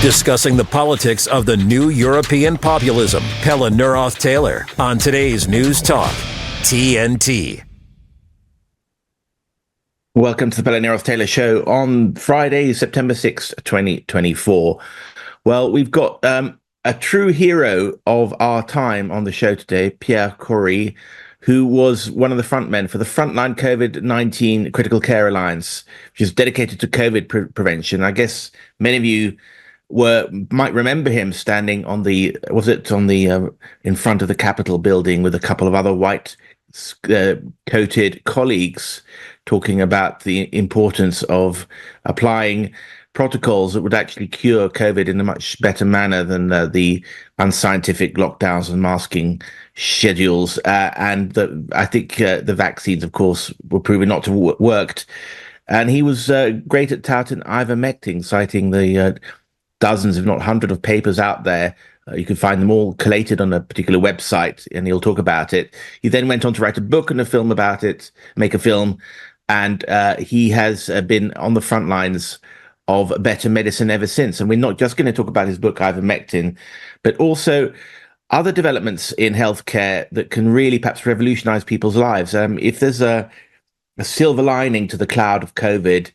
Discussing the politics of the new European populism. Pelle NEROTH Taylor on today's News Talk, TNT. Welcome to the Pelle NEROTH Taylor Show on Friday, September 6th, 2024. Well, we've got a true hero of our time on the show today, Pierre Kory, who was one of the front men for the Frontline COVID-19 Critical Care Alliance, which is dedicated to COVID prevention. I guess many of you might remember him standing on the in front of the Capitol building with a couple of other white coated colleagues, talking about the importance of applying protocols that would actually cure COVID in a much better manner than the unscientific lockdowns and masking schedules. I think the vaccines, of course, were proven not to worked. And he was great at touting ivermectin, citing the dozens, if not hundreds, of papers out there. You can find them all collated on a particular website, and he'll talk about it. He then went on to write a book and a film about it, make a film, and he has been on the front lines of better medicine ever since. And we're not just going to talk about his book, Ivermectin, but also other developments in healthcare that can really perhaps revolutionize people's lives. If there's a silver lining to the cloud of COVID,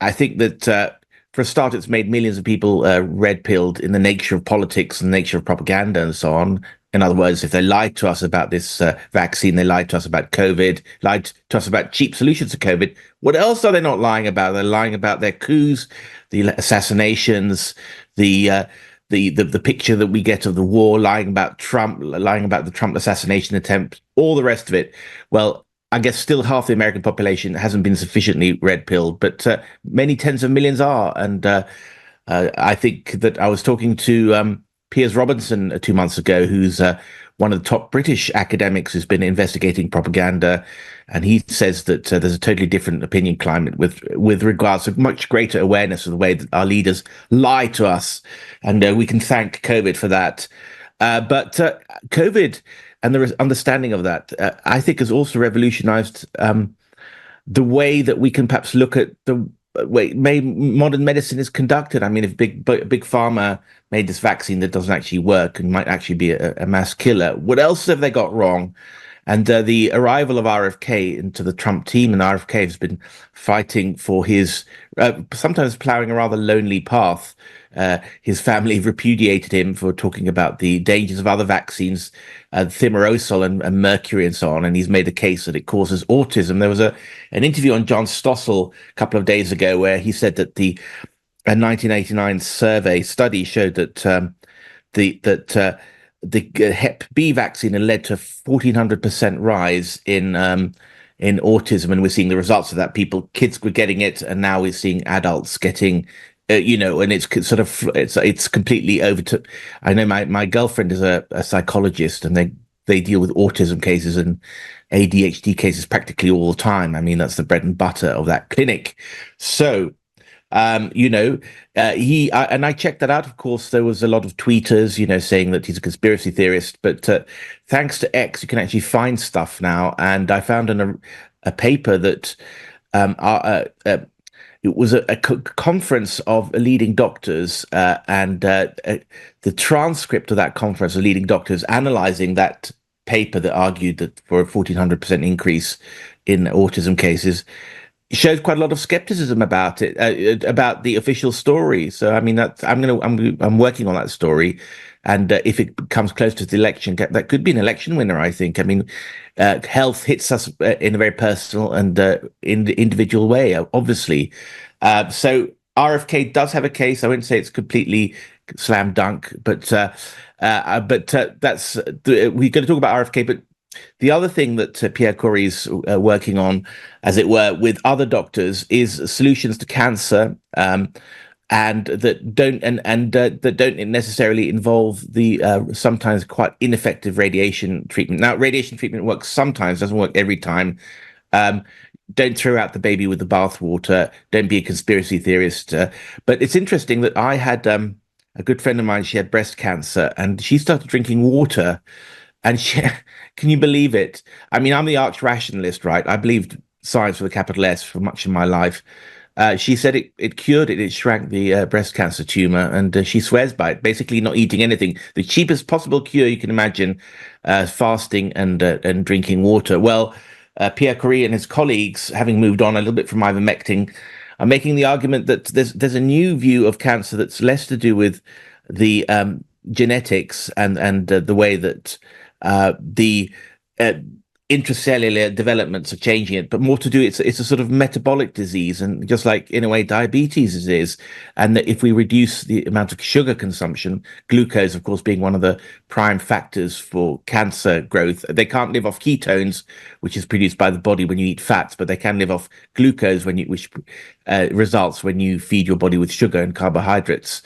I think that for a start, it's made millions of people red-pilled in the nature of politics and the nature of propaganda and so on. In other words, if they lied to us about this vaccine, they lied to us about COVID, lied to us about cheap solutions to COVID. What else are they not lying about? They're lying about their coups, the assassinations, the picture that we get of the war, lying about Trump, lying about the Trump assassination attempt, all the rest of it. Well, I guess still half the American population hasn't been sufficiently red-pilled, but many tens of millions are. And I think that I was talking to Piers Robinson 2 months ago, who's one of the top British academics who's been investigating propaganda. And he says that there's a totally different opinion climate with regards to much greater awareness of the way that our leaders lie to us. And we can thank COVID for that. But COVID and the understanding of that, I think, has also revolutionized the way that we can perhaps look at the way modern medicine is conducted. I mean, if big pharma made this vaccine that doesn't actually work and might actually be a mass killer, what else have they got wrong? And the arrival of RFK into the Trump team, and RFK has been fighting for his, sometimes plowing a rather lonely path. His family repudiated him for talking about the dangers of other vaccines, thimerosal and mercury and so on. And he's made a case that it causes autism. There was an interview on John Stossel a couple of days ago where he said that a 1989 survey study showed that the Hep B vaccine had led to a 1,400% rise in autism, and we're seeing the results of that. Kids were getting it, and now we're seeing adults getting, and it's sort of it's completely over to. I know my girlfriend is a psychologist, and they deal with autism cases and ADHD cases practically all the time. I mean, that's the bread and butter of that clinic. So. I checked that out. Of course, there was a lot of tweeters, saying that he's a conspiracy theorist. But thanks to X, you can actually find stuff now. And I found in a paper that it was a conference of leading doctors, and the transcript of that conference of leading doctors analyzing that paper that argued that for a 1,400% increase in autism cases. Shows quite a lot of skepticism about it, about the official story. So, I mean, I'm working on that story, and if it comes close to the election, that could be an election winner. I think. I mean, health hits us in a very personal and in the individual way, obviously. So, RFK does have a case. I wouldn't say it's completely slam dunk, but that's we're going to talk about RFK, but. The other thing that Pierre Kory is working on, as it were, with other doctors, is solutions to cancer, and that don't necessarily involve the sometimes quite ineffective radiation treatment. Now, radiation treatment works sometimes, doesn't work every time. Don't throw out the baby with the bathwater. Don't be a conspiracy theorist. But it's interesting that I had a good friend of mine. She had breast cancer, and she started drinking water. And can you believe it? I mean, I'm the arch rationalist, right? I believed science with a capital S for much of my life. She said it cured it. It shrank the breast cancer tumor, and she swears by it. Basically, not eating anything. The cheapest possible cure you can imagine, fasting and drinking water. Well, Pierre Kory and his colleagues, having moved on a little bit from ivermectin, are making the argument that there's a new view of cancer that's less to do with the genetics and the way that the intracellular developments are changing it, but more to do it's a sort of metabolic disease, and just like in a way diabetes is, and that if we reduce the amount of sugar consumption, glucose of course being one of the prime factors for cancer growth, they can't live off ketones, which is produced by the body when you eat fats, but they can live off glucose which results when you feed your body with sugar and carbohydrates.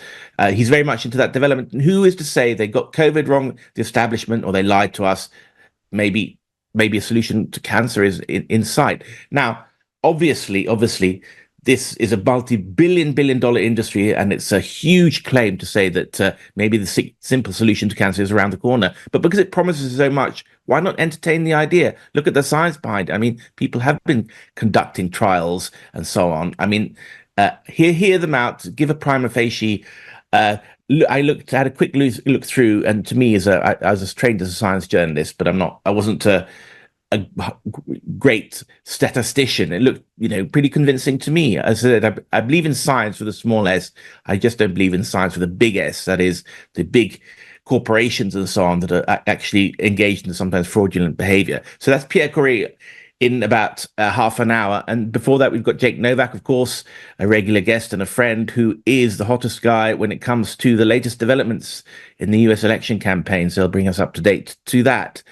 He's very much into that development, and who is to say they got COVID wrong, the establishment, or they lied to us? Maybe a solution to cancer is in sight. Now, obviously, this is a multi-billion dollar industry, and it's a huge claim to say that maybe the simple solution to cancer is around the corner. But because it promises so much, why not entertain the idea? Look at the science behind it. I mean, people have been conducting trials and so on. I mean, hear them out, give a prima facie. I had a quick look through, and to me, I was trained as a science journalist, but I wasn't a great statistician. It looked, pretty convincing to me. As I said, I believe in science with a small s. I just don't believe in science with a big S. That is, the big corporations and so on that are actually engaged in sometimes fraudulent behavior. So that's Pierre Kory in about half an hour. And before that, we've got Jake Novak, of course, a regular guest and a friend who is the hottest guy when it comes to the latest developments in the US election campaign. So he'll bring us up to date to that.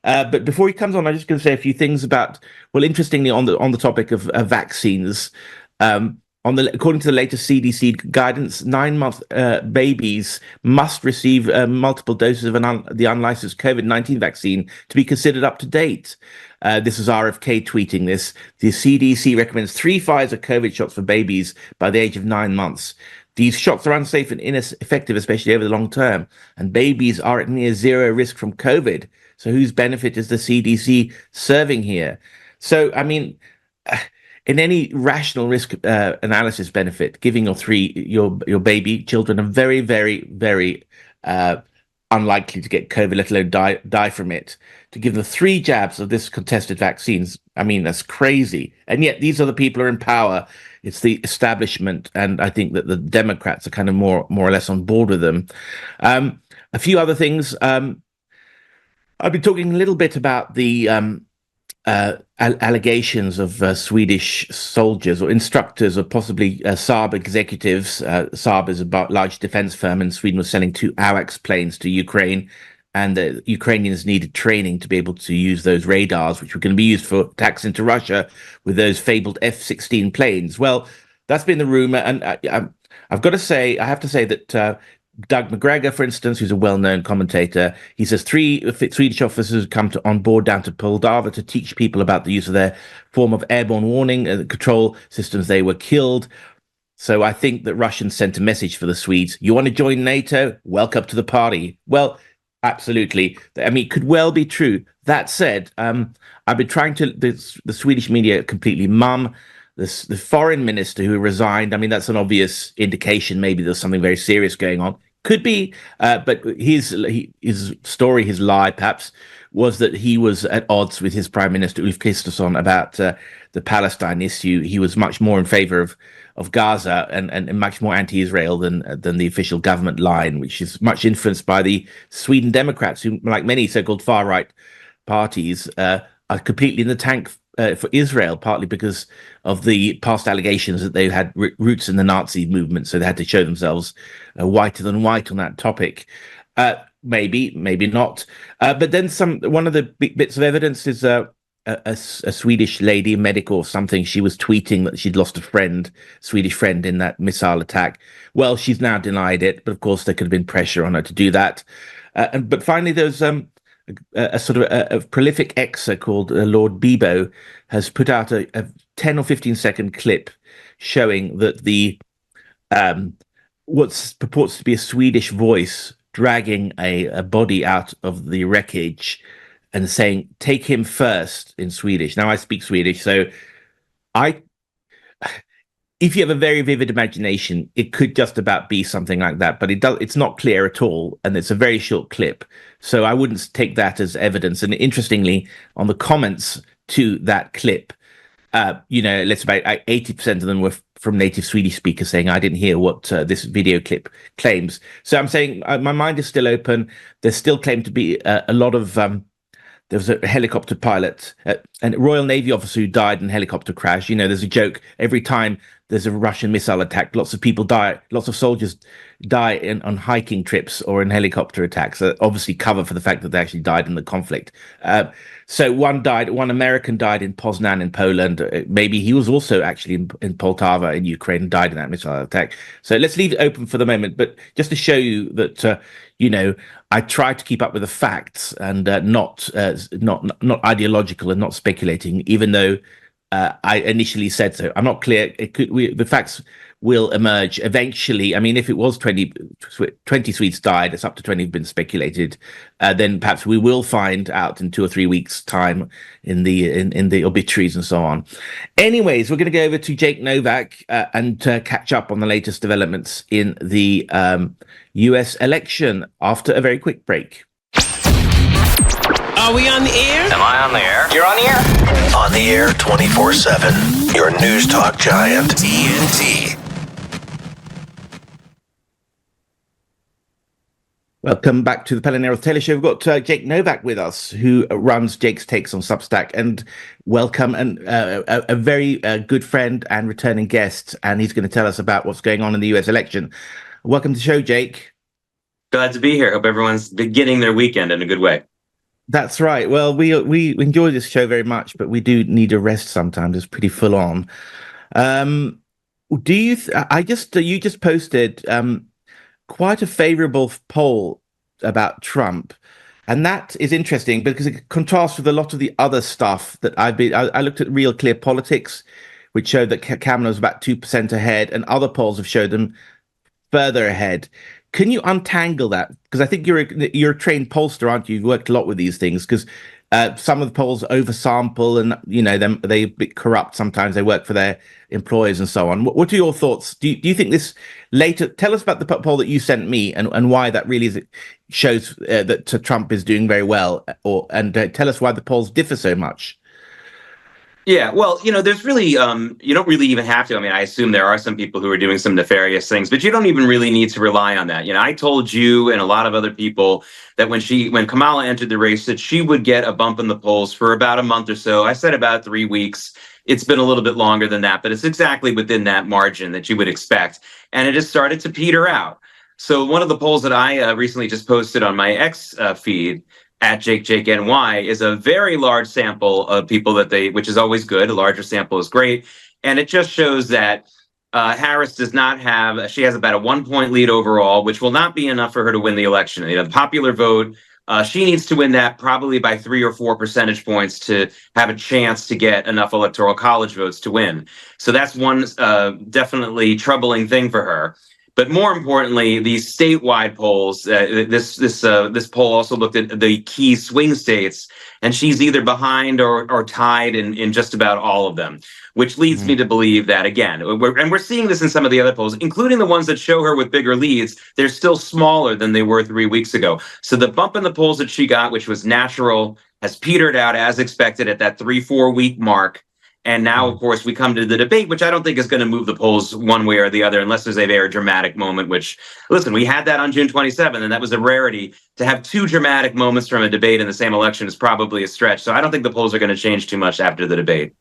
But before he comes on, I'm just going to say a few things about, well, interestingly, on the topic of vaccines. According to the latest CDC guidance, 9-month babies must receive multiple doses of the unlicensed COVID-19 vaccine to be considered up to date. This is RFK tweeting this. The CDC recommends 3 Pfizer COVID shots for babies by the age of 9 months. These shots are unsafe and ineffective, especially over the long term, and babies are at near zero risk from COVID. So whose benefit is the CDC serving here? So, I mean, in any rational risk analysis benefit, giving your baby children are very, very, very unlikely to get COVID, let alone die from it. To give them 3 jabs of this contested vaccines, I mean, that's crazy. And yet these are the people who are in power. It's the establishment, and I think that the Democrats are kind of more or less on board with them. A few other things. I've been talking a little bit about the allegations of Swedish soldiers or instructors or possibly Saab executives. Saab is a large defense firm, and Sweden was selling 2 AWACS planes to Ukraine, and the Ukrainians needed training to be able to use those radars, which were going to be used for attacks into Russia with those fabled F-16 planes. Well, that's been the rumor, and I have to say that Doug McGregor, for instance, who's a well-known commentator, he says 3 Swedish officers come on board down to Moldova to teach people about the use of their form of airborne warning control systems. They were killed. So I think that Russians sent a message for the Swedes. You want to join NATO? Welcome to the party. Well, absolutely. I mean, it could well be true. That said, I've been trying to, the Swedish media completely mum the foreign minister who resigned. I mean, that's an obvious indication maybe there's something very serious going on. Could be, but his story, his lie, perhaps, was that he was at odds with his prime minister Ulf Kristersson about the Palestine issue. He was much more in favor of Gaza and much more anti-Israel than the official government line, which is much influenced by the Sweden Democrats, who, like many so-called far-right parties, are completely in the tank for Israel, partly because of the past allegations that they had roots in the Nazi movement, so they had to show themselves whiter than white on that topic. Maybe not. But then one of the big bits of evidence is a Swedish lady, a medic or something. She was tweeting that she'd lost a Swedish friend in that missile attack. Well, she's now denied it, but of course there could have been pressure on her to do that. But finally, there's a sort of a prolific Xer called Lord Bebo has put out a 10 or 15-second clip showing that the what purports to be a Swedish voice dragging a body out of the wreckage and saying, "Take him first" in Swedish. Now, I speak Swedish, so if you have a very vivid imagination, it could just about be something like that, but it's not clear at all, and it's a very short clip. So I wouldn't take that as evidence. And interestingly, on the comments to that clip, let's about 80% of them were from native Swedish speakers saying, I didn't hear what this video clip claims. So I'm saying my mind is still open. There's still claimed to be a lot of there was a helicopter pilot, a Royal Navy officer who died in a helicopter crash. There's a joke every time there's a Russian missile attack. Lots of people die. Lots of soldiers die on hiking trips or in helicopter attacks. Obviously, cover for the fact that they actually died in the conflict. So one American died in Poznan in Poland. Maybe he was also actually in Poltava in Ukraine and died in that missile attack. So let's leave it open for the moment. But just to show you that, I try to keep up with the facts and not ideological and not speculating, even though I initially said so. I'm not clear. The facts will emerge eventually. I mean, if it was 20 Swedes died, it's up to 20 have been speculated, then perhaps we will find out in 2 or 3 weeks' time in the obituaries and so on. Anyways, we're going to go over to Jake Novak and catch up on the latest developments in the US election after a very quick break. Are we on the air? Am I on the air? You're on the air? On the air 24/7. Your news talk giant. TNT. Welcome back to the Pelle and NEROTH Taylor Show. We've got Jake Novak with us, who runs Jake's Takes on Substack. And welcome, and a very good friend and returning guest. And he's going to tell us about what's going on in the US election. Welcome to the show, Jake. Glad to be here. Hope everyone's beginning their weekend in a good way. That's right. Well, we enjoy this show very much, but we do need a rest sometimes. It's pretty full on. You just posted quite a favorable poll about Trump, and that is interesting because it contrasts with a lot of the other stuff that I looked at Real Clear Politics, which showed that Kavanaugh was about 2% ahead, and other polls have showed them further ahead. Can you untangle that? Because I think you're a trained pollster, aren't you? You've worked a lot with these things, because some of the polls oversample, and they a bit corrupt sometimes. They work for their employers and so on. What are your thoughts? Do you think this later? Tell us about the poll that you sent me and why that really shows that Trump is doing very well, and tell us why the polls differ so much. Yeah, well, there's really, you don't really even have to. I mean, I assume there are some people who are doing some nefarious things, but you don't even really need to rely on that. I told you and a lot of other people that when Kamala entered the race, that she would get a bump in the polls for about a month or so. I said about 3 weeks. It's been a little bit longer than that, but it's exactly within that margin that you would expect. And it has started to peter out. So one of the polls that I recently just posted on my X feed at JakeNY is a very large sample of people which is always good. A larger sample is great. And it just shows that Harris she has about a 1-point lead overall, which will not be enough for her to win the election. The popular vote, she needs to win that probably by 3 or 4 percentage points to have a chance to get enough electoral college votes to win. So that's one definitely troubling thing for her. But more importantly, these statewide polls, this poll also looked at the key swing states, and she's either behind or tied in just about all of them, which leads me to believe that, again, we're seeing this in some of the other polls, including the ones that show her with bigger leads, they're still smaller than they were 3 weeks ago. So the bump in the polls that she got, which was natural, has petered out as expected at that 3-4 week mark. And now, of course, we come to the debate, which I don't think is going to move the polls one way or the other, unless there's a very dramatic moment, which, listen, we had that on June 27th, and that was a rarity. To have 2 dramatic moments from a debate in the same election is probably a stretch. So I don't think the polls are going to change too much after the debate.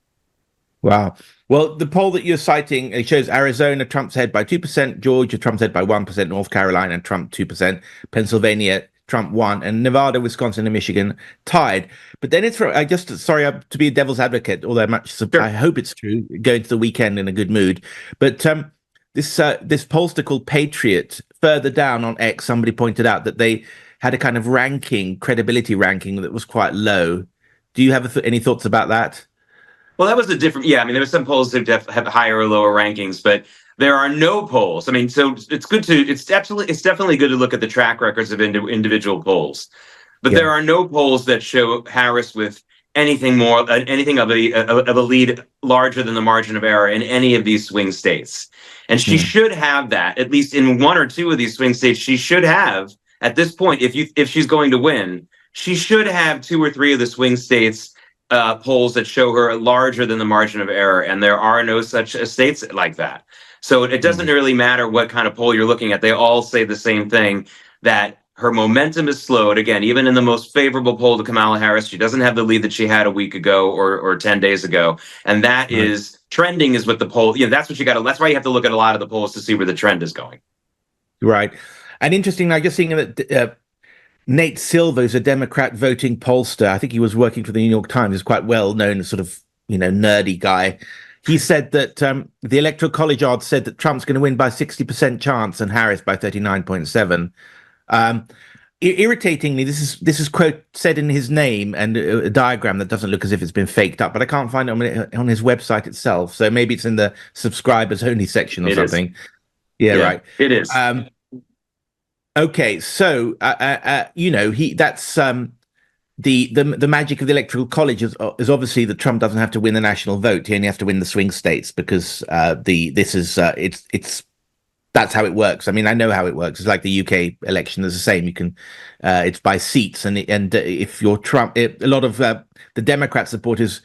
Wow. Well, the poll that you're citing, it shows Arizona, Trump's ahead by 2%, Georgia, Trump's ahead by 1%, North Carolina, Trump 2%, Pennsylvania, Trump 1%, and Nevada, Wisconsin, and Michigan tied. But then it's to be a devil's advocate, although I hope it's true, going to the weekend in a good mood. But this pollster called Patriot, further down on X, somebody pointed out that they had a kind of credibility ranking that was quite low. Do you have any thoughts about that? Well, that was there were some polls that have higher or lower rankings, but there are no polls. I mean, so it's definitely good to look at the track records of individual polls, but there are no polls that show Harris with anything of a lead larger than the margin of error in any of these swing states. And she should have that, at least in one or two of these swing states. She should have, at this point, if she's going to win, she should have two or three of the swing states polls that show her larger than the margin of error. And there are no such states like that. So it doesn't really matter what kind of poll you're looking at. They all say the same thing, that her momentum is slowed. Again, even in the most favorable poll to Kamala Harris, she doesn't have the lead that she had a week ago or 10 days ago. And that is trending is what the poll, that's what you got to, that's why you have to look at a lot of the polls to see where the trend is going. Right. And interesting, I just seeing that Nate Silver is a Democrat voting pollster. I think he was working for the New York Times. He's quite well known, sort of, nerdy guy. He said that the Electoral College odds said that Trump's going to win by 60% chance and Harris by 39.7. Irritatingly, this is quote said in his name and a diagram that doesn't look as if it's been faked up, but I can't find it on his website itself. So maybe it's in the subscribers only section or something. Yeah, right. It is. Okay, so that's the magic of the Electoral College is obviously that Trump doesn't have to win the national vote; he only has to win the swing states because that's how it works. I mean, I know how it works. It's like the UK election is the same. You can, it's by seats, and if you're Trump, a lot of the Democrat support is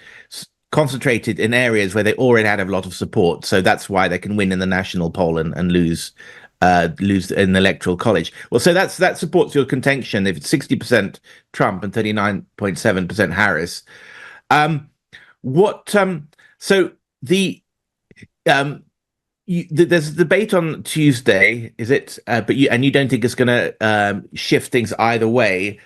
concentrated in areas where they already had a lot of support, so that's why they can win in the national poll and lose in the Electoral College. Well, so that supports your contention. If it's 60% Trump and 39.7% Harris, there's a debate on Tuesday, is it? But you don't think it's going to shift things either way.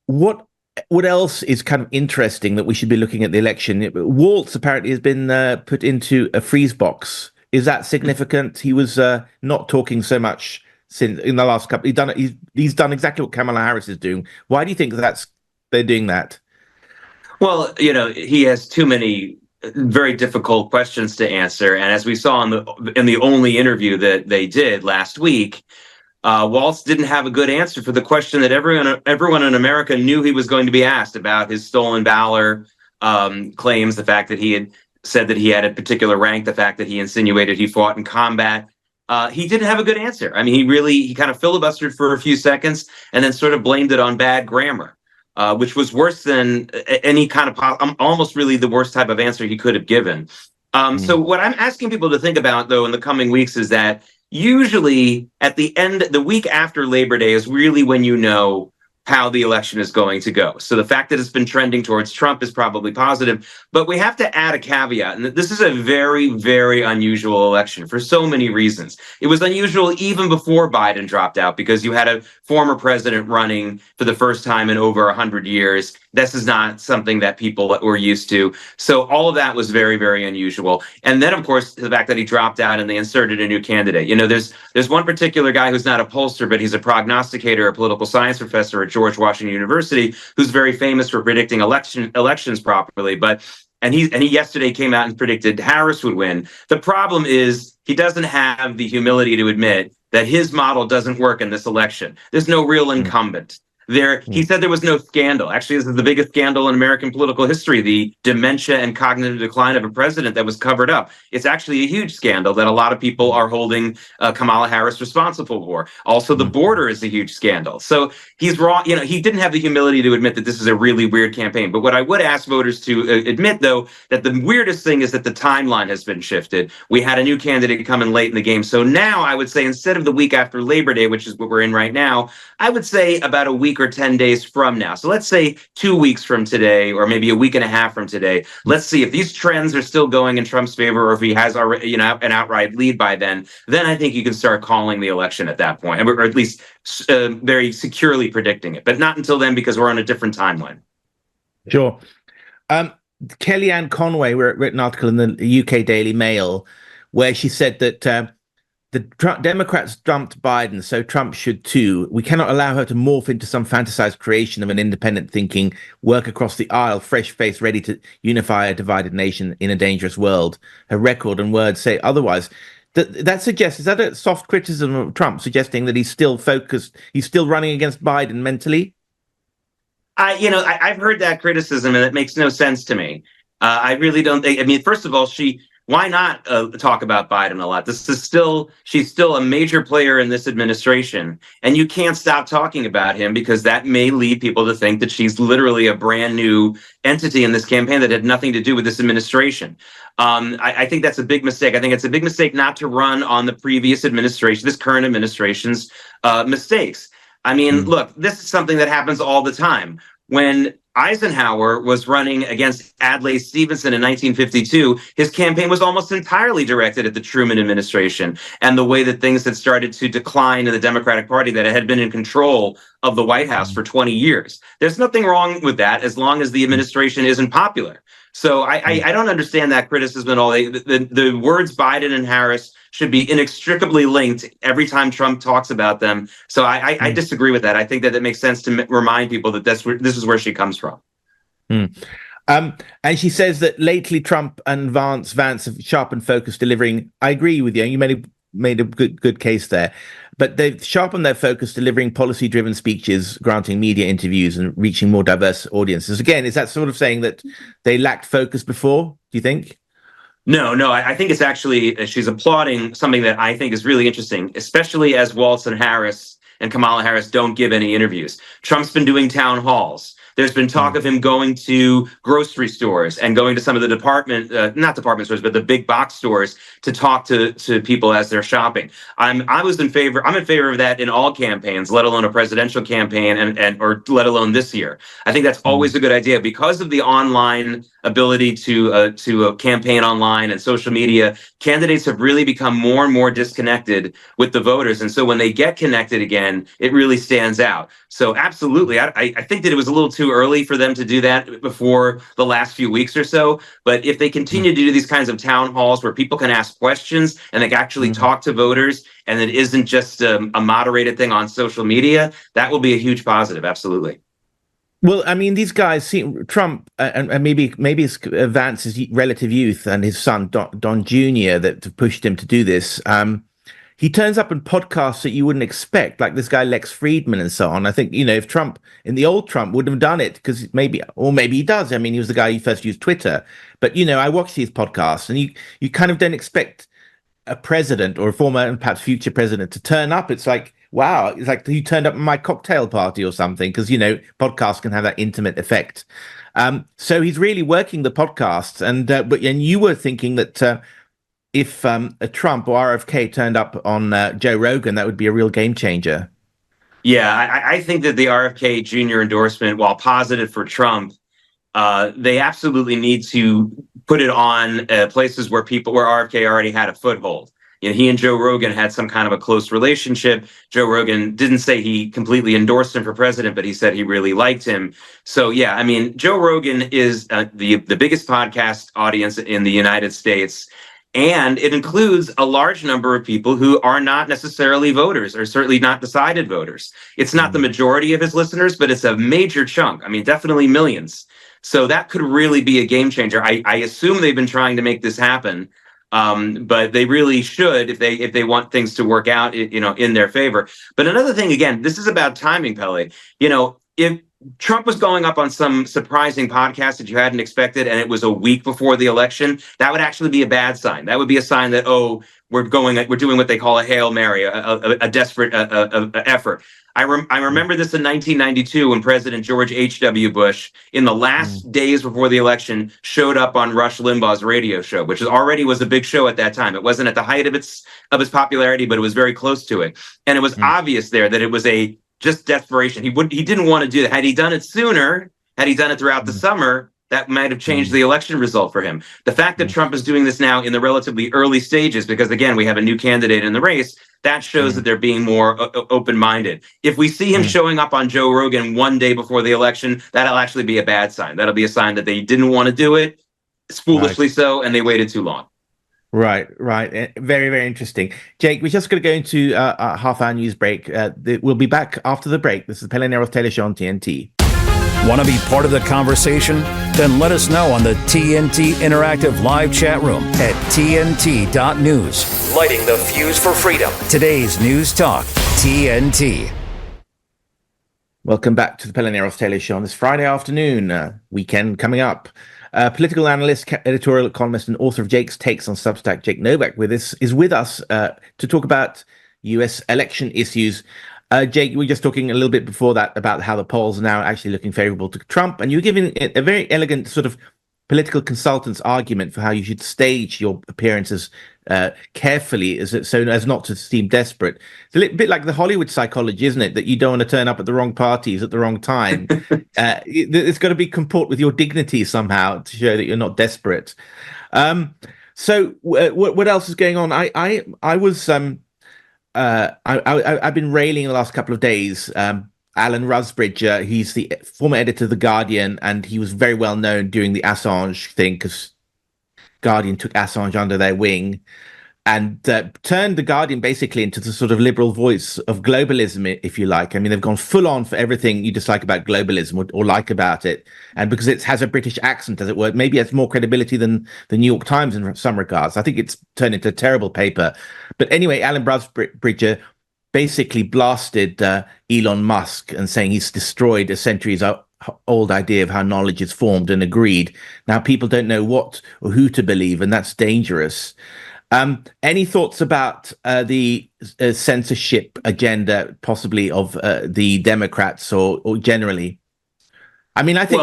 What else is kind of interesting that we should be looking at the election? Waltz apparently has been put into a freeze box. Is that significant? He was not talking so much since in the last couple. He's done exactly what Kamala Harris is doing. Why do you think they're doing that? Well, he has too many very difficult questions to answer, and as we saw in the only interview that they did last week, Waltz didn't have a good answer for the question that everyone in America knew he was going to be asked about: his stolen valor claims, the fact that he had said that he had a particular rank, the fact that he insinuated he fought in combat. He didn't have a good answer. I mean, he kind of filibustered for a few seconds and then sort of blamed it on bad grammar, which was worse than any kind of almost really the worst type of answer he could have given. So what I'm asking people to think about, though, in the coming weeks is that usually at the week after Labor Day is really when you know how the election is going to go. So the fact that it's been trending towards Trump is probably positive, but we have to add a caveat, and this is a very, very unusual election for so many reasons. It was unusual even before Biden dropped out because you had a former president running for the first time in over 100 years. This is not something that people were used to. So all of that was very, very unusual. And then, of course, the fact that he dropped out and they inserted a new candidate. There's one particular guy who's not a pollster, but he's a prognosticator, a political science professor at George Washington University, who's very famous for predicting elections properly. And he yesterday came out and predicted Harris would win. The problem is he doesn't have the humility to admit that his model doesn't work in this election. There's no real incumbent. He said there was no scandal. Actually, this is the biggest scandal in American political history, the dementia and cognitive decline of a president that was covered up. It's actually a huge scandal that a lot of people are holding Kamala Harris responsible for. Also, the border is a huge scandal. So he's wrong. He didn't have the humility to admit that this is a really weird campaign. But what I would ask voters to admit, though, that the weirdest thing is that the timeline has been shifted. We had a new candidate come in late in the game. So now I would say instead of the week after Labor Day, which is what we're in right now, I would say about a week or 10 days from now. So let's say 2 weeks from today, or maybe a week and a half from today. Let's see if these trends are still going in Trump's favor, or if he has already, an outright lead by then. Then I think you can start calling the election at that point, or at least very securely predicting it. But not until then, because we're on a different timeline. Sure. Kellyanne Conway wrote an article in the UK Daily Mail where she said that the Democrats dumped Biden, so Trump should too. We cannot allow her to morph into some fantasized creation of an independent thinking, work across the aisle, fresh face, ready to unify a divided nation in a dangerous world. Her record and words say otherwise. That suggests, is that a soft criticism of Trump, suggesting that he's still focused, he's still running against Biden mentally? I've heard that criticism, and it makes no sense to me. I really don't think. I mean, first of all, why not talk about Biden a lot? She's still a major player in this administration, and you can't stop talking about him because that may lead people to think that she's literally a brand new entity in this campaign that had nothing to do with this administration. I think that's a big mistake. I think it's a big mistake not to run on the previous administration, this current administration's mistakes. I mean, look, this is something that happens all the time. When Eisenhower was running against Adlai Stevenson in 1952, his campaign was almost entirely directed at the Truman administration and the way that things had started to decline in the Democratic Party that had been in control of the White House for 20 years. There's nothing wrong with that as long as the administration isn't popular. So I don't understand that criticism at all. The words Biden and Harris should be inextricably linked every time Trump talks about them. So I disagree with that. I think that it makes sense to remind people that this is where she comes from. And she says that lately Trump and Vance have sharpened focus delivering. I agree with you. You made a good case there. But they've sharpened their focus delivering policy-driven speeches, granting media interviews and reaching more diverse audiences. Again, is that sort of saying that they lacked focus before, do you think? No, I think it's actually, she's applauding something that I think is really interesting, especially as Walz and Harris and Kamala Harris don't give any interviews. Trump's been doing town halls. There's been talk of him going to grocery stores and going to some of the not department stores, but the big box stores to talk to people as they're shopping. I'm in favor of that in all campaigns, let alone a presidential campaign or let alone this year. I think that's always a good idea because of the online ability to campaign online and social media. Candidates have really become more and more disconnected with the voters. And so when they get connected again, it really stands out. So absolutely, I think that it was a little too early for them to do that before the last few weeks or so. But if they continue to do these kinds of town halls where people can ask questions and they can actually talk to voters, and it isn't just a moderated thing on social media, that will be a huge positive. Absolutely. Well, I mean, these guys see Trump and maybe it's Vance's relative youth and his son Don Jr. that pushed him to do this. He turns up in podcasts that you wouldn't expect, like this guy Lex Friedman and so on. I think, if Trump, in the old Trump, wouldn't have done it because maybe he does. I mean, he was the guy who first used Twitter. But, I watched these podcasts and you kind of don't expect a president or a former and perhaps future president to turn up. It's like, wow, it's like he turned up at my cocktail party or something because, podcasts can have that intimate effect. So he's really working the podcasts. And you were thinking that if a Trump or RFK turned up on Joe Rogan, that would be a real game changer. Yeah, I think that the RFK Jr. endorsement, while positive for Trump, they absolutely need to put it on places where RFK already had a foothold. He and Joe Rogan had some kind of a close relationship. Joe Rogan didn't say he completely endorsed him for president, but he said he really liked him. So, yeah, I mean, Joe Rogan is the biggest podcast audience in the United States. And it includes a large number of people who are not necessarily voters or certainly not decided voters. It's not the majority of his listeners, but it's a major chunk. I mean, definitely millions. So that could really be a game changer. I assume they've been trying to make this happen, but they really should if they want things to work out, in their favor. But another thing, again, this is about timing, Pelle. If Trump was going up on some surprising podcast that you hadn't expected, and it was a week before the election, that would actually be a bad sign. That would be a sign that, we're doing what they call a Hail Mary, a desperate effort. I remember this in 1992 when President George H.W. Bush, in the last days before the election, showed up on Rush Limbaugh's radio show, which already was a big show at that time. It wasn't at the height of its popularity, but it was very close to it. And it was obvious there that it was just desperation. He didn't want to do that. Had he done it sooner, had he done it throughout the summer, that might have changed the election result for him. The fact that Trump is doing this now in the relatively early stages, because again, we have a new candidate in the race, that shows that they're being more open-minded. If we see him showing up on Joe Rogan one day before the election, that'll actually be a bad sign. That'll be a sign that they didn't want to do it, foolishly so, and they waited too long. Right. Very, very interesting. Jake, we're just going to go into a half-hour news break. We'll be back after the break. This is Pelle NEROTH Taylor Show on TNT. Want to be part of the conversation? Then let us know on the TNT Interactive Live Chat Room at TNT.news. Lighting the fuse for freedom. Today's News Talk, TNT. Welcome back to the Pelle Taylor Show on this Friday afternoon, weekend coming up. Political analyst, editorial columnist, and author of Jake's Takes on Substack, Jake Novak, is with us to talk about US election issues. Jake, we were just talking a little bit before that about how the polls are now actually looking favorable to Trump, and you're giving a very elegant sort of political consultant's argument for how you should stage your appearances carefully, so as not to seem desperate. It's a little bit like the Hollywood psychology, isn't it? That you don't want to turn up at the wrong parties at the wrong time. It's got to be comport with your dignity somehow to show that you're not desperate. So what else is going on? I've been railing the last couple of days. Alan Rusbridger, he's the former editor of The Guardian, and he was very well known during the Assange thing because Guardian took Assange under their wing and turned The Guardian basically into the sort of liberal voice of globalism, if you like. I mean, they've gone full on for everything you dislike about globalism or like about it. And because it has a British accent, as it were, maybe it has more credibility than the New York Times in some regards. I think it's turned into a terrible paper. But anyway, Alan Rusbridger basically blasted Elon Musk and saying he's destroyed a centuries-old idea of how knowledge is formed and agreed. Now people don't know what or who to believe, and that's dangerous. Any thoughts about the censorship agenda, possibly of the Democrats or generally? I mean, I think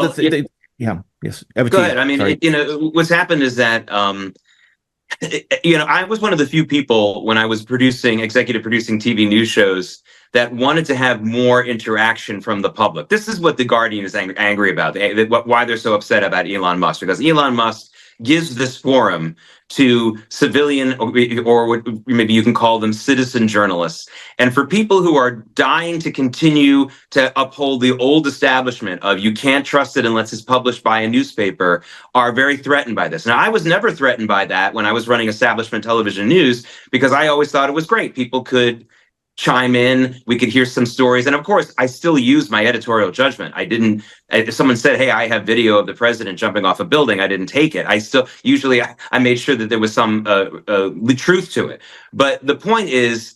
yes. Go ahead. I mean, what's happened is that I was one of the few people when I was executive producing TV news shows that wanted to have more interaction from the public. This is what The Guardian is angry about, why they're so upset about Elon Musk, because Elon Musk gives this forum to civilian, or what maybe you can call them citizen journalists. And for people who are dying to continue to uphold the old establishment of you can't trust it unless it's published by a newspaper, are very threatened by this. Now, I was never threatened by that when I was running establishment television news, because I always thought it was great. People could chime in, we could hear some stories. And of course, I still use my editorial judgment. If someone said, hey, I have video of the president jumping off a building, I didn't take it. I made sure that there was some truth to it. But the point is,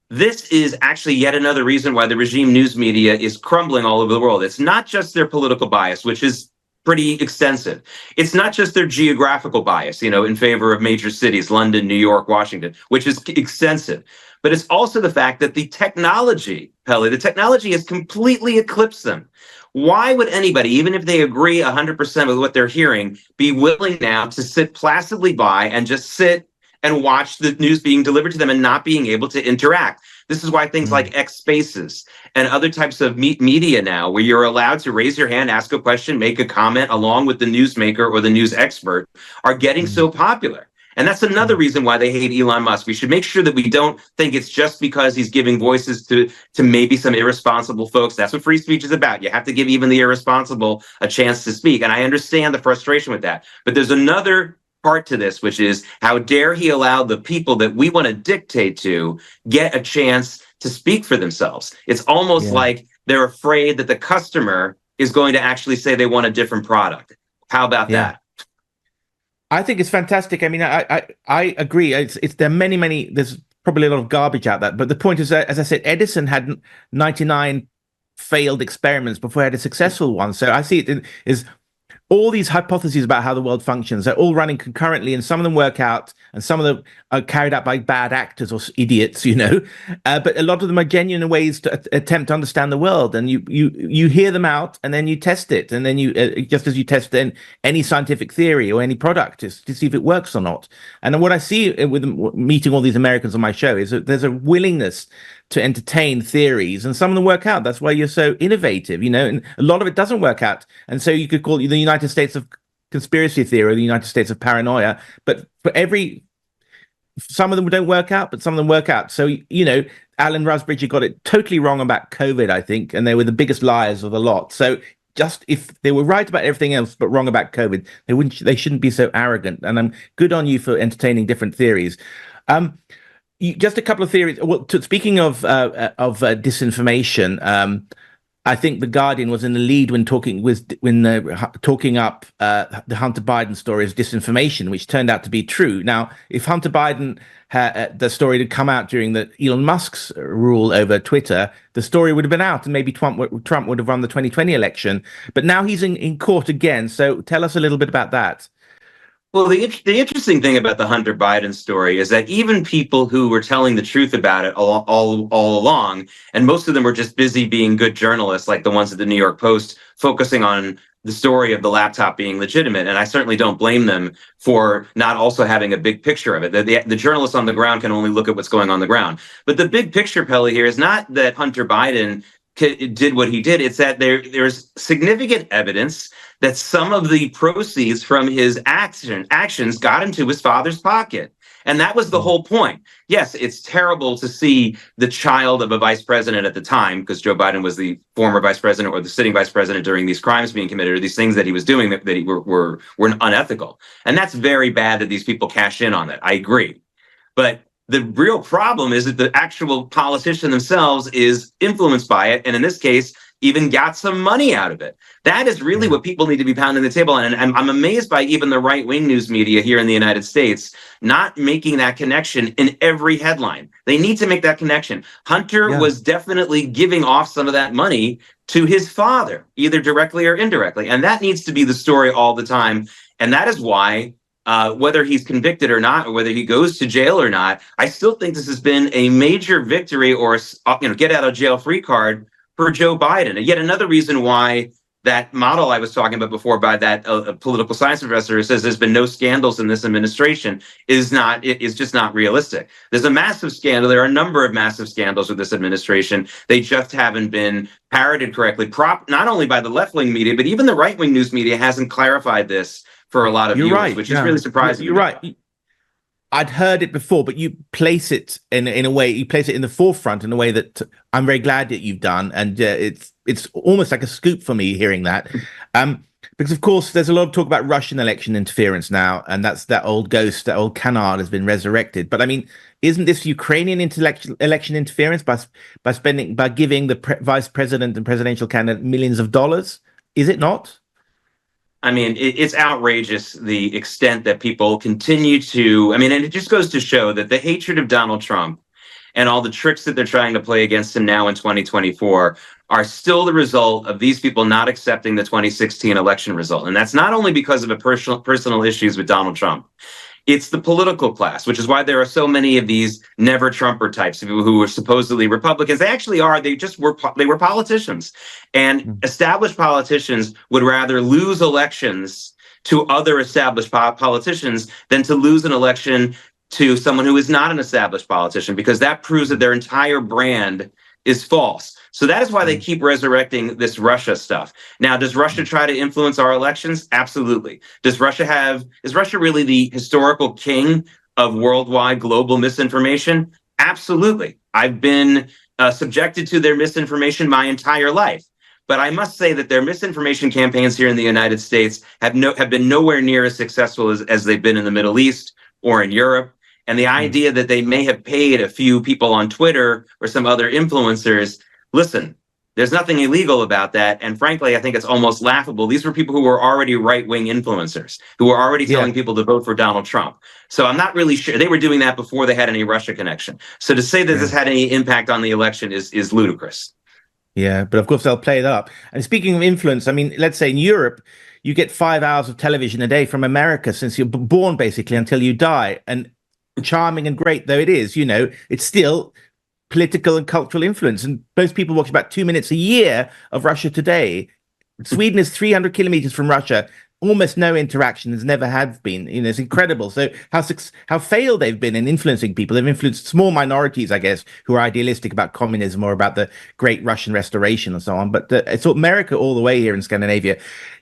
this is actually yet another reason why the regime news media is crumbling all over the world. It's not just their political bias, which is pretty extensive. It's not just their geographical bias, in favor of major cities, London, New York, Washington, which is extensive. But it's also the fact that the technology has completely eclipsed them. Why would anybody, even if they agree 100% with what they're hearing, be willing now to sit placidly by and just sit and watch the news being delivered to them and not being able to interact? This is why things like X Spaces and other types of media now, where you're allowed to raise your hand, ask a question, make a comment along with the newsmaker or the news expert, are getting so popular. And that's another reason why they hate Elon Musk. We should make sure that we don't think it's just because he's giving voices to maybe some irresponsible folks. That's what free speech is about. You have to give even the irresponsible a chance to speak. And I understand the frustration with that. But there's another part to this, which is how dare he allow the people that we want to dictate to get a chance to speak for themselves. It's almost like they're afraid that the customer is going to actually say they want a different product. How about that? I think it's fantastic. I mean, I agree. There are many. There's probably a lot of garbage out there. But the point is that, as I said, Edison had 99 failed experiments before he had a successful one. So I see it is all these hypotheses about how the world functions. They're all running concurrently, and some of them work out, and some of them are carried out by bad actors or idiots, But a lot of them are genuine ways to attempt to understand the world. And you hear them out, and then you test it, and then you just as you test any scientific theory or any product to see if it works or not. And what I see with meeting all these Americans on my show is that there's a willingness to entertain theories, and some of them work out. That's why you're so innovative, and a lot of it doesn't work out. And so you could call it the United States of conspiracy theory, or the United States of paranoia. But some of them don't work out, but some of them work out. So, Alan Rusbridger got it totally wrong about COVID, I think, and they were the biggest liars of the lot. So just if they were right about everything else but wrong about COVID, they shouldn't be so arrogant. And I'm good on you for entertaining different theories. Just a couple of theories. Well, speaking of disinformation, I think the Guardian was in the lead when talking up the Hunter Biden story as disinformation, which turned out to be true. Now, if Hunter Biden the story had come out during the Elon Musk's rule over Twitter, the story would have been out, and maybe Trump would have won the 2020 election. But now he's in court again. So tell us a little bit about that. Well, the interesting thing about the Hunter Biden story is that even people who were telling the truth about it all along, and most of them were just busy being good journalists, like the ones at the New York Post, focusing on the story of the laptop being legitimate. And I certainly don't blame them for not also having a big picture of it. The journalists on the ground can only look at what's going on the ground. But the big picture, Pelle, here is not that Hunter Biden did what he did. It's that there's significant evidence that some of the proceeds from his actions got into his father's pocket. And that was the whole point. Yes, it's terrible to see the child of a vice president at the time, because Joe Biden was the former vice president or the sitting vice president during these crimes being committed, or these things that he was doing that were unethical. And that's very bad that these people cash in on that. I agree. But the real problem is that the actual politician themselves is influenced by it. And in this case, even got some money out of it. That is really what people need to be pounding the table on. And I'm amazed by even the right-wing news media here in the United States not making that connection in every headline. They need to make that connection. Hunter was definitely giving off some of that money to his father, either directly or indirectly. And that needs to be the story all the time. And that is why whether he's convicted or not, or whether he goes to jail or not, I still think this has been a major victory or get out of jail free card for Joe Biden. And yet another reason why that model I was talking about before by that political science professor who says there's been no scandals in this administration is just not realistic. There's a massive scandal. There are a number of massive scandals with this administration. They just haven't been parroted correctly, not only by the left-wing media, but even the right-wing news media hasn't clarified this for a lot of viewers, which is really surprising. You're right. I'd heard it before, but you place it in a way, you place it in the forefront in a way that I'm very glad that you've done. And it's almost like a scoop for me hearing that. Because, of course, there's a lot of talk about Russian election interference now. And that's that old ghost, that old canard has been resurrected. But I mean, isn't this Ukrainian election interference by giving the vice president and presidential candidate millions of dollars? Is it not? I mean, it's outrageous the extent that people continue to, and it just goes to show that the hatred of Donald Trump and all the tricks that they're trying to play against him now in 2024 are still the result of these people not accepting the 2016 election result. And that's not only because of personal issues with Donald Trump. It's the political class, which is why there are so many of these never Trumper types, people who are supposedly Republicans. They actually are. They were politicians, and established politicians would rather lose elections to other established politicians than to lose an election to someone who is not an established politician, because that proves that their entire brand is false. So that is why they keep resurrecting this Russia stuff. Now, does Russia try to influence our elections? Absolutely. Is Russia really the historical king of worldwide global misinformation? Absolutely. I've been subjected to their misinformation my entire life. But I must say that their misinformation campaigns here in the United States have been nowhere near as successful as they've been in the Middle East or in Europe. And the idea that they may have paid a few people on Twitter or some other influencers, listen, there's nothing illegal about that. And frankly, I think it's almost laughable. These were people who were already right-wing influencers, who were already telling people to vote for Donald Trump. So I'm not really sure. They were doing that before they had any Russia connection. So to say that this had any impact on the election is ludicrous. Yeah, but of course they'll play it up. And speaking of influence, let's say in Europe, you get 5 hours of television a day from America since you're born, basically, until you die. And charming and great though it is, it's still political and cultural influence. And most people watch about 2 minutes a year of Russia Today. Sweden is 300 kilometers from Russia. Almost no interaction, has never had been. It's incredible. So how failed they've been in influencing people. They've influenced small minorities, I guess, who are idealistic about communism or about the great Russian restoration and so on. But it's America all the way here in Scandinavia.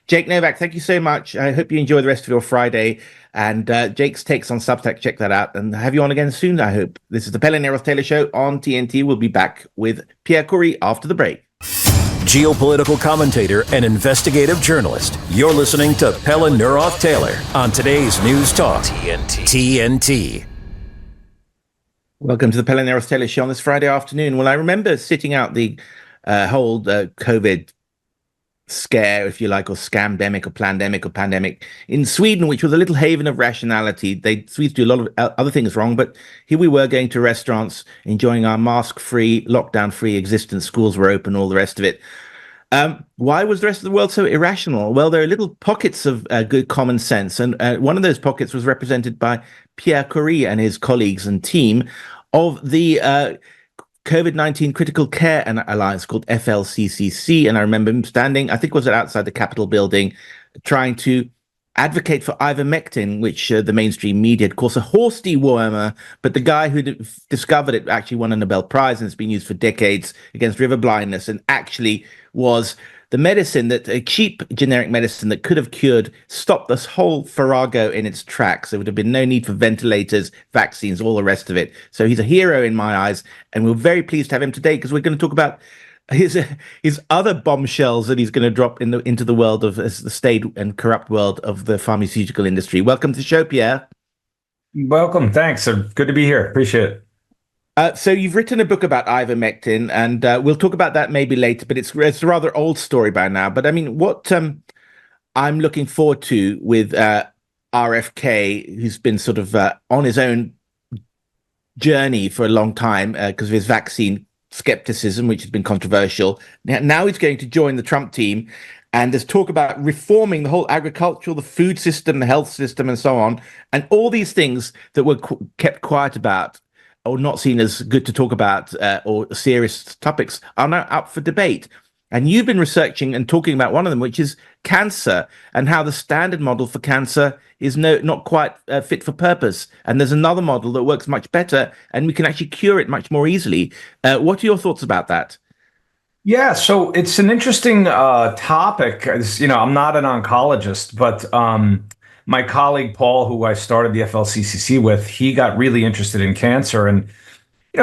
Jake Novak, thank you so much. I hope you enjoy the rest of your Friday. And Jake's takes on Substack, check that out. And have you on again soon, I hope. This is the Pelle NEROTH Taylor Show on TNT. We'll be back with Pierre Kory after the break. Geopolitical commentator and investigative journalist. You're listening to Pelle NEROTH Taylor on today's News Talk TNT. Welcome to the Pelle NEROTH Taylor Show on this Friday afternoon. Well, I remember sitting out the whole COVID scare, if you like, or scamdemic or pandemic in Sweden, which was a little haven of rationality. Swedes do a lot of other things wrong, but here we were going to restaurants, enjoying our mask-free, lockdown-free existence. Schools were open, all the rest of it. Why was the rest of the world so irrational? Well, there are little pockets of good common sense, and one of those pockets was represented by Pierre Kory and his colleagues and team of the COVID-19 Critical Care Alliance, called FLCCC. And I remember him standing, I think was it outside the Capitol building, trying to advocate for ivermectin, which the mainstream media calls a horse dewormer. But the guy who discovered it actually won a Nobel Prize, and it's been used for decades against river blindness, and actually was the medicine that a cheap generic medicine that could have stopped this whole farrago in its tracks. There would have been no need for ventilators, vaccines, all the rest of it. So he's a hero in my eyes, and we're very pleased to have him today, because we're going to talk about his other bombshells that he's going to drop into the world of the staid and corrupt world of the pharmaceutical industry. Welcome to the show, Pierre. Welcome. Thanks. Good to be here. Appreciate it. So you've written a book about ivermectin, and we'll talk about that maybe later, but it's a rather old story by now. But I mean, what I'm looking forward to with RFK, who's been sort of on his own journey for a long time because of his vaccine skepticism, which has been controversial. Now he's going to join the Trump team, and there's talk about reforming the whole agricultural, the food system, the health system, and so on. And all these things that were kept quiet about, or not seen as good to talk about, or serious topics, are now up for debate. And you've been researching and talking about one of them, which is cancer, and how the standard model for cancer is not quite fit for purpose. And there's another model that works much better, and we can actually cure it much more easily. What are your thoughts about that? Yeah, so it's an interesting topic. I'm not an oncologist, but my colleague Paul, who I started the FLCCC with, he got really interested in cancer and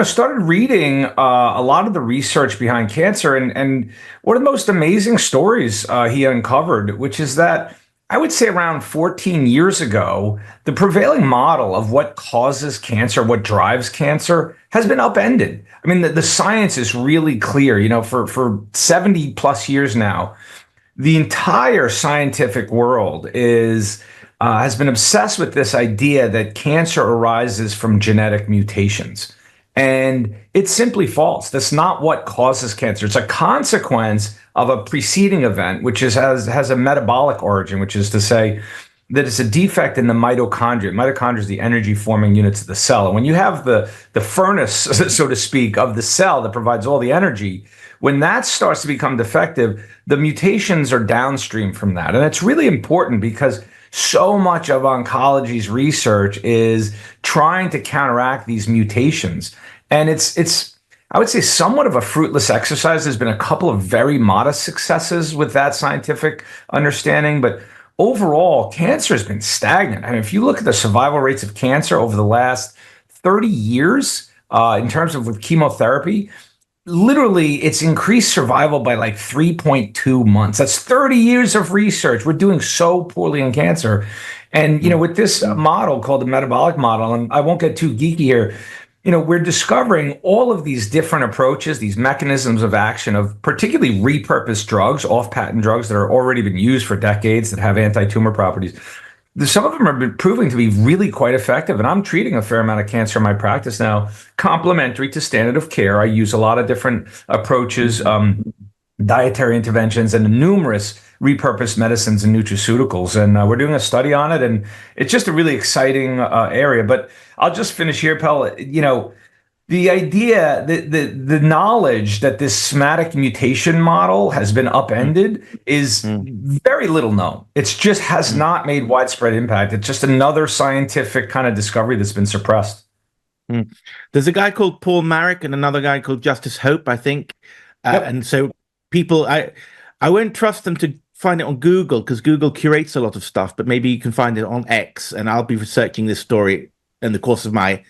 started reading a lot of the research behind cancer. And one of the most amazing stories he uncovered, which is that I would say around 14 years ago, the prevailing model of what causes cancer, what drives cancer, has been upended. I mean, the science is really clear. For 70 plus years now, the entire scientific world has been obsessed with this idea that cancer arises from genetic mutations. And it's simply false. That's not what causes cancer. It's a consequence of a preceding event, which has a metabolic origin, which is to say that it's a defect in the mitochondria. Mitochondria is the energy forming units of the cell. And when you have the furnace, so to speak, of the cell that provides all the energy, when that starts to become defective, the mutations are downstream from that. And it's really important because so much of oncology's research is trying to counteract these mutations. And it's I would say somewhat of a fruitless exercise. There's been a couple of very modest successes with that scientific understanding, but overall, cancer has been stagnant. I mean, if you look at the survival rates of cancer over the last 30 years, in terms of with chemotherapy, literally it's increased survival by like 3.2 months. That's 30 years of research. We're doing so poorly in cancer. And, with this model called the metabolic model, and I won't get too geeky here, we're discovering all of these different approaches, these mechanisms of action of particularly repurposed drugs, off-patent drugs that are already been used for decades that have anti-tumor properties. Some of them have been proving to be really quite effective, and I'm treating a fair amount of cancer in my practice now, complementary to standard of care. I use a lot of different approaches, dietary interventions, and numerous repurposed medicines and nutraceuticals. And we're doing a study on it, and it's just a really exciting area. But I'll just finish here, Pelle. The idea, the knowledge that this somatic mutation model has been upended is very little known. It's just has not made widespread impact. It's just another scientific kind of discovery that's been suppressed. There's a guy called Paul Marik and another guy called Justice Hope, I think. Yep. And so people, I won't trust them to find it on Google because Google curates a lot of stuff, but maybe you can find it on X, and I'll be researching this story in the course of my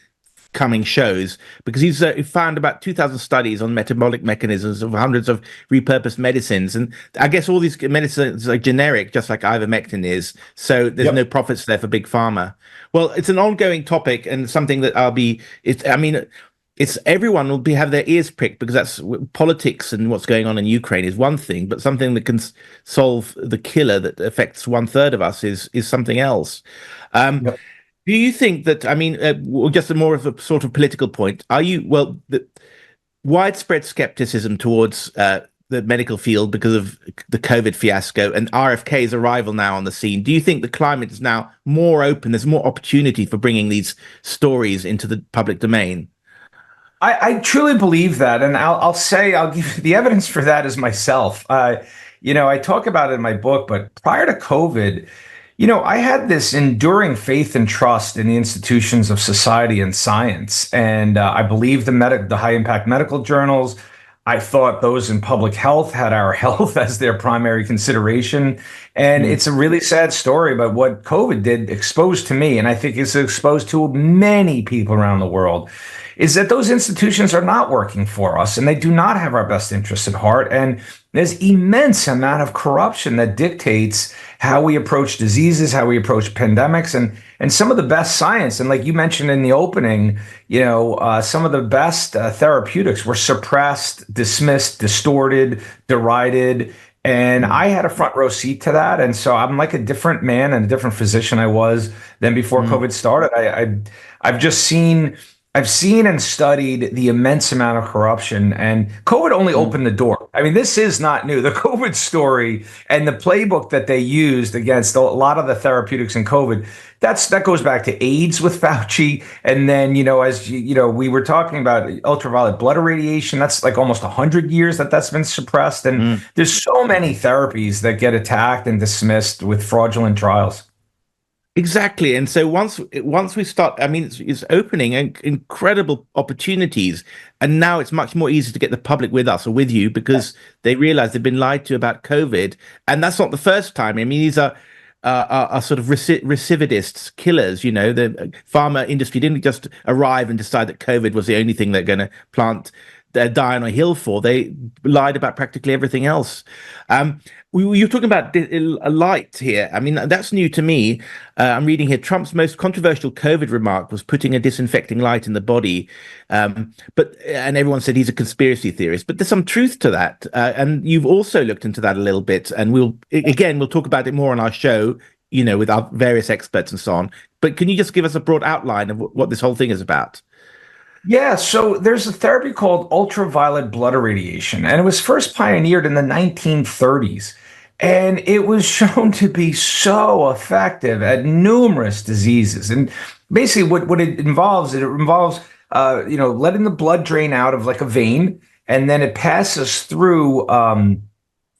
coming shows, because he's found about 2,000 studies on metabolic mechanisms of hundreds of repurposed medicines. And I guess all these medicines are generic, just like ivermectin is. So there's no profits there for big pharma. Well, it's an ongoing topic and something that it's everyone will have their ears pricked, because that's politics, and what's going on in Ukraine is one thing, but something that can solve the killer that affects 1/3 of us is something else. Yep. Do you think that, just more of a sort of political point, the widespread skepticism towards the medical field because of the COVID fiasco and RFK's arrival now on the scene, do you think the climate is now more open, there's more opportunity for bringing these stories into the public domain? I truly believe that, and I'll give the evidence for that is myself. I talk about it in my book, but prior to COVID, I had this enduring faith and trust in the institutions of society and science, and I believed the high impact medical journals. I thought those in public health had our health as their primary consideration. And it's a really sad story about what COVID did expose to me, and I think it's exposed to many people around the world, is that those institutions are not working for us, and they do not have our best interests at heart. And there's immense amount of corruption that dictates how we approach diseases, how we approach pandemics, and some of the best science. And like you mentioned in the opening, some of the best therapeutics were suppressed, dismissed, distorted, derided. And I had a front row seat to that. And so I'm like a different man and a different physician I was than before COVID started. I've seen and studied the immense amount of corruption, and COVID only opened the door. I mean, this is not new. The COVID story and the playbook that they used against a lot of the therapeutics in COVID, that goes back to AIDS with Fauci. And then, we were talking about ultraviolet blood irradiation. That's like almost 100 years that's been suppressed. And there's so many therapies that get attacked and dismissed with fraudulent trials. Exactly. And so once we start, it's opening incredible opportunities. And now it's much more easy to get the public with us or with you, because they realize they've been lied to about COVID. And that's not the first time. These are sort of recidivists, killers. The pharma industry didn't just arrive and decide that COVID was the only thing they're going to die on a hill for. They lied about practically everything else. You're talking about a light here. That's new to me. I'm reading here, Trump's most controversial COVID remark was putting a disinfecting light in the body. And everyone said he's a conspiracy theorist, but there's some truth to that. And you've also looked into that a little bit, and we'll talk about it more on our show, with our various experts and so on. But can you just give us a broad outline of what this whole thing is about? Yeah, so there's a therapy called ultraviolet blood irradiation, and it was first pioneered in the 1930s. And it was shown to be so effective at numerous diseases. And basically what it involves letting the blood drain out of like a vein, and then it passes through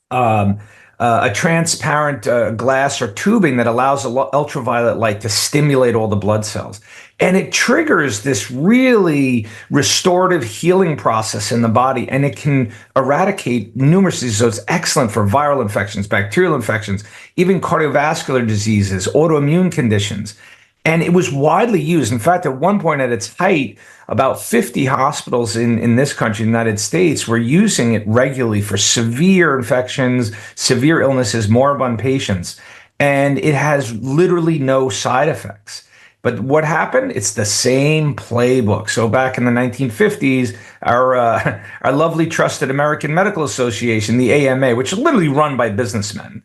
a transparent glass or tubing that allows ultraviolet light to stimulate all the blood cells. And it triggers this really restorative healing process in the body, and it can eradicate numerous diseases. So it's excellent for viral infections, bacterial infections, even cardiovascular diseases, autoimmune conditions. And it was widely used. In fact, at one point at its height, about 50 hospitals in this country, the United States, were using it regularly for severe infections, severe illnesses, moribund patients. And it has literally no side effects. But what happened? It's the same playbook. So back in the 1950s, our lovely trusted American Medical Association, the AMA, which is literally run by businessmen,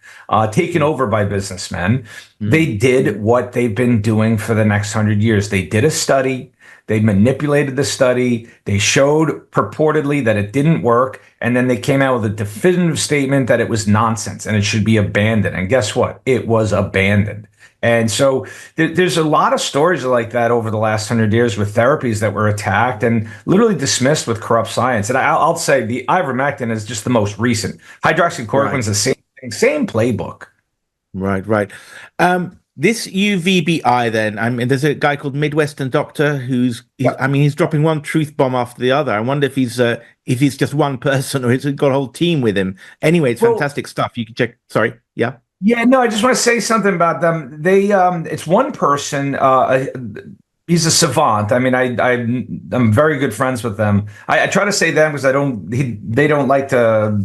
taken over by businessmen, they did what they've been doing for the next 100 years. They did a study. They manipulated the study. They showed purportedly that it didn't work. And then they came out with a definitive statement that it was nonsense and it should be abandoned. And guess what? It was abandoned. And so there's a lot of stories like that over the last 100 years with therapies that were attacked and literally dismissed with corrupt science. And I'll say the ivermectin is just the most recent. Hydroxychloroquine is the same thing, same playbook. Right. This UVBI then, there's a guy called Midwestern Doctor he's dropping one truth bomb after the other. I wonder if he's just one person or he's got a whole team with him. Anyway, it's fantastic stuff. You can check. Sorry. Yeah. Yeah, no, I just want to say something about them. They, it's one person. He's a savant. I'm very good friends with them. I try to say them because they don't like to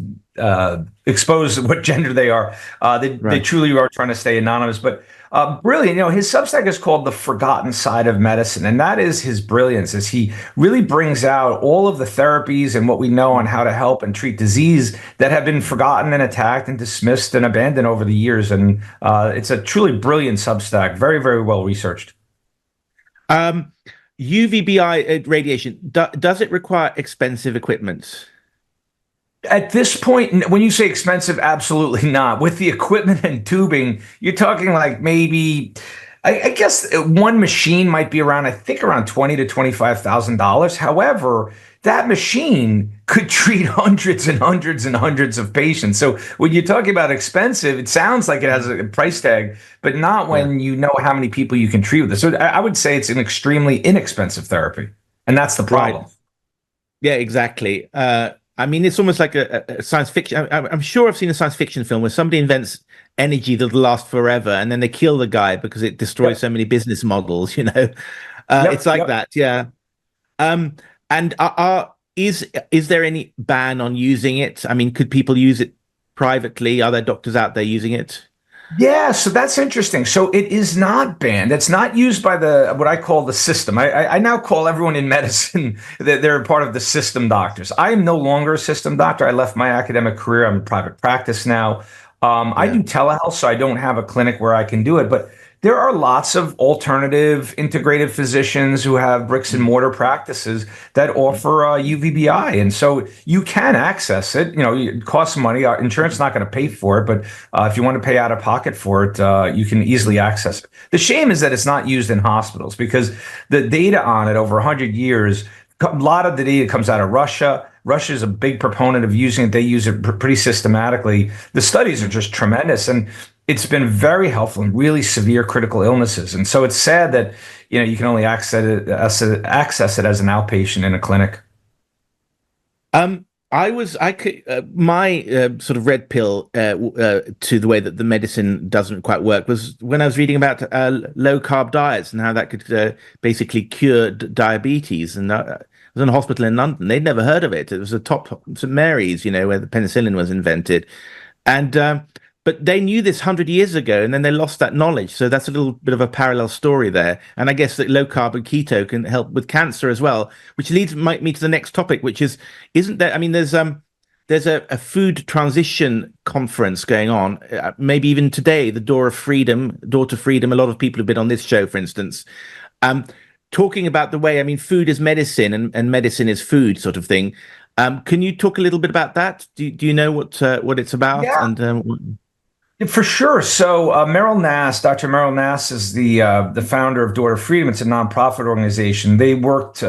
expose what gender they are. They truly are trying to stay anonymous. But Brilliant. His Substack is called The Forgotten Side of Medicine, and that is his brilliance, as he really brings out all of the therapies and what we know on how to help and treat disease that have been forgotten and attacked and dismissed and abandoned over the years. And it's a truly brilliant Substack, very, very well researched. UVBI radiation, does it require expensive equipment? At this point, when you say expensive, absolutely not. With the equipment and tubing, you're talking like maybe, I guess one machine might be around, I think around $20,000 to $25,000. However, that machine could treat hundreds and hundreds and hundreds of patients. So when you're talking about expensive, it sounds like it has a price tag, but not when you know how many people you can treat with it. So I would say it's an extremely inexpensive therapy, and that's the problem. Right. Yeah, exactly. I mean, it's almost like a science fiction. I'm sure I've seen a science fiction film where somebody invents energy that'll last forever, and then they kill the guy because it destroys so many business models. It's like that. Yeah. And is there any ban on using it? I mean, could people use it privately? Are there doctors out there using it? Yeah, so that's interesting. So it is not banned. It's not used by what I call the system. I now call everyone in medicine that they're part of the system doctors. I am no longer a system doctor. I left my academic career. I'm in private practice now. I do telehealth, so I don't have a clinic where I can do it. But there are lots of alternative integrative physicians who have bricks and mortar practices that offer UVBI. And so you can access it. It costs money. Insurance is not going to pay for it. But if you want to pay out of pocket for it, you can easily access it. The shame is that it's not used in hospitals, because the data on it over 100 years, a lot of the data comes out of Russia. Russia is a big proponent of using it. They use it pretty systematically. The studies are just tremendous. And it's been very helpful in really severe critical illnesses. And so it's sad that, you can only access it as an outpatient in a clinic. My sort of red pill to the way that the medicine doesn't quite work was when I was reading about low carb diets and how that could basically cure diabetes. And I was in a hospital in London. They'd never heard of it. It was a top St. Mary's, where the penicillin was invented. And but they knew this 100 years ago, and then they lost that knowledge. So that's a little bit of a parallel story there. And I guess that low carb and keto can help with cancer as well, which leads me to the next topic, which isn't there? I mean, there's a food transition conference going on, maybe even today, the Door to Freedom. A lot of people have been on this show, for instance, talking about the way, I mean, food is medicine and medicine is food, sort of thing. Can you talk a little bit about that? Do you know what it's about? Yeah. And For sure. So Dr. Meryl Nass is the founder of Door to Freedom. It's a nonprofit organization. They worked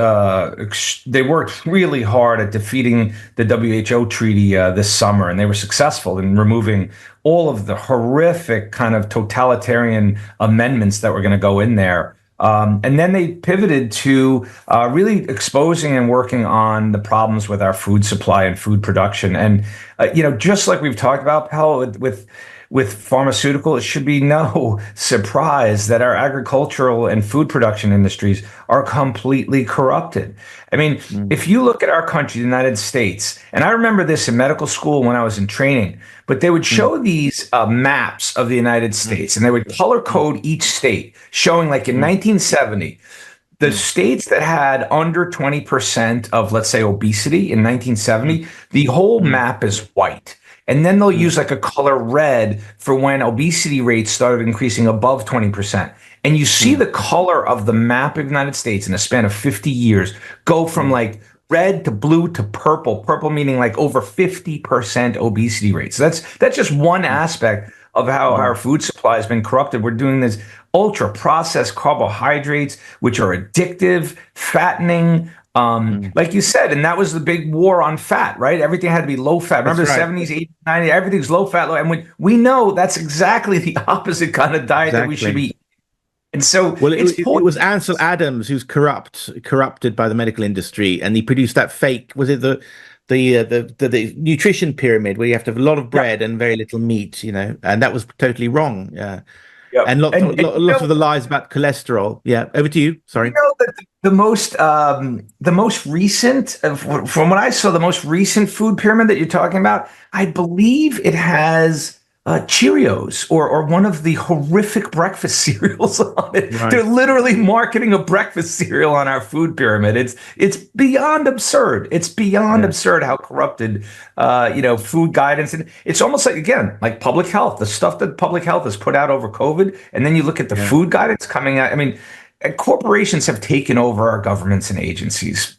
really hard at defeating the WHO treaty this summer, and they were successful in removing all of the horrific kind of totalitarian amendments that were going to go in there. And then they pivoted to really exposing and working on the problems with our food supply and food production. And just like we've talked about, Pelle, with pharmaceutical, it should be no surprise that our agricultural and food production industries are completely corrupted. I mean, if you look at our country, the United States, and I remember this in medical school when I was in training, but they would show these maps of the United States, and they would color code each state, showing like in 1970, the states that had under 20% of, let's say, obesity in 1970, the whole map is white. And then they'll use like a color red for when obesity rates started increasing above 20%. And you see the color of the map of the United States in a span of 50 years go from like red to blue to purple meaning like over 50% obesity rates. So that's just one aspect of how our food supply has been corrupted. We're doing this ultra processed carbohydrates, which are addictive, fattening, like you said, and that was the big war on fat, right? Everything had to be low fat. Remember the 70s, 80s, 90s, everything's low fat. And when we know that's exactly the opposite kind of diet that we should be. And so it was Ansel Adams who's corrupted by the medical industry, and he produced that fake, was it the nutrition pyramid where you have to have a lot of bread and very little meat, and that was totally wrong. Yeah. Yep. And lots of the lies about cholesterol. Yeah, over to you. Sorry. That the most recent, from what I saw, the most recent food pyramid that you're talking about, I believe it has Cheerios or one of the horrific breakfast cereals on it. Right. They're literally marketing a breakfast cereal on our food pyramid. It's beyond absurd. It's beyond absurd how corrupted food guidance, and it's almost like, again, like public health, the stuff that public health has put out over COVID, and then you look at the food guidance coming out. I mean, corporations have taken over our governments and agencies.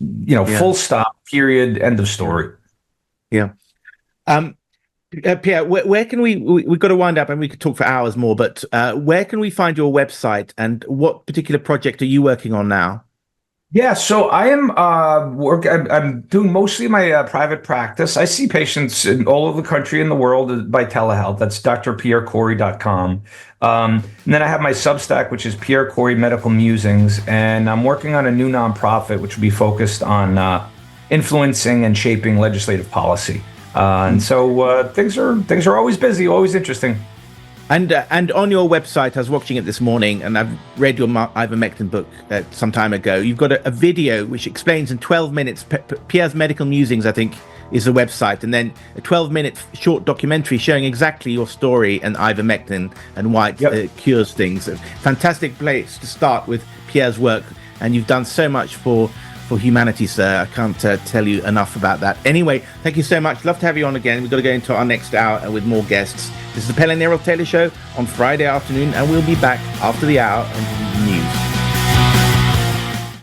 Full stop. Period. End of story. Yeah. Pierre, where can we've got to wind up and we could talk for hours more, but where can we find your website and what particular project are you working on now? Yeah, so I am I'm doing mostly my private practice. I see patients in all over the country and the world by telehealth. That's drpierrekory.com. And then I have my Substack, which is Pierre Kory Medical Musings, and I'm working on a new nonprofit which will be focused on influencing and shaping legislative policy. And so things are always busy, always interesting. And on your website, I was watching it this morning, and I've read your ivermectin book some time ago. You've got a video which explains in 12 minutes, Pierre's Medical Musings, I think, is the website, and then a 12-minute short documentary showing exactly your story and ivermectin and why it cures things. A fantastic place to start with Pierre's work, and you've done so much for humanity, sir. I can't tell you enough about that. Anyway, thank you so much. Love to have you on again. We've got to go into our next hour with more guests. This is the Pelle and NEROTH Taylor Show on Friday afternoon, and we'll be back after the hour.